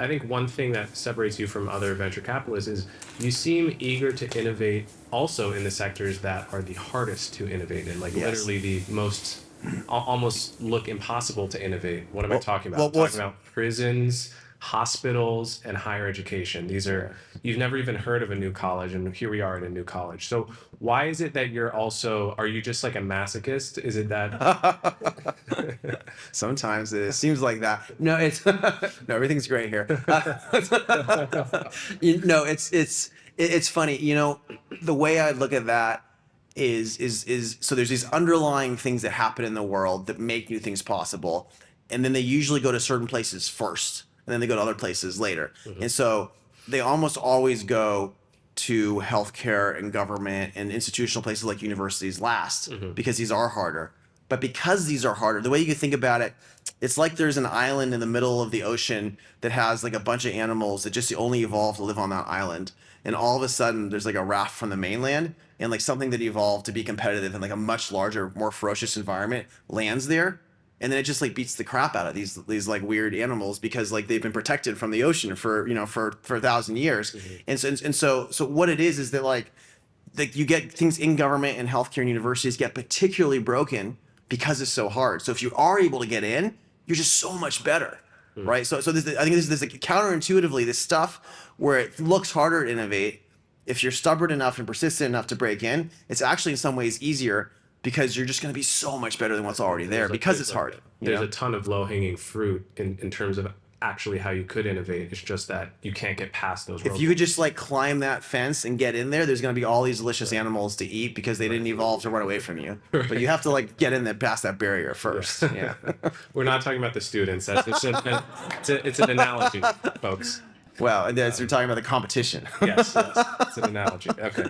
I think one thing that separates you from other venture capitalists is you seem eager to innovate also in the sectors that are the hardest to innovate in, like Yes. literally the most almost look impossible to innovate. What am I talking about? Well, I'm talking about prisons, hospitals, and higher education. These are, you've never even heard of a new college, and here we are in a new college. So why is it that you're also, are you just like a masochist? Is it that? Sometimes it seems like that. No, it's no, everything's great here. It's funny. The way I look at that is so there's these underlying things that happen in the world that make new things possible, and then they usually go to certain places first, and then they go to other places later. And so they almost always go to healthcare and government and institutional places like universities last, because these are harder. But because these are harder, the way you can think about it, it's like there's an island in the middle of the ocean that has like a bunch of animals that just only evolved to live on that island. And all of a sudden there's like a raft from the mainland, and like something that evolved to be competitive in like a much larger, more ferocious environment lands there. And then it just like beats the crap out of these like weird animals, because like they've been protected from the ocean for 1,000 years. And so what it is that like you get things in government and healthcare and universities get particularly broken because it's so hard. So if you are able to get in, you're just so much better, right? So I think this is like counterintuitively this stuff where it looks harder to innovate. If you're stubborn enough and persistent enough to break in, it's actually in some ways easier, because you're just going to be so much better than what's already there, because it's hard. There's a ton of low-hanging fruit in terms of actually how you could innovate. It's just that you can't get past those roadblocks. If you could just like climb that fence and get in there's going to be all these delicious animals to eat, because they didn't evolve to run away from you. But you have to like get in there past that barrier first. Yeah. We're not talking about the students. It's an analogy, folks. Well, and we're talking about the competition. Yes, it's an analogy. Okay.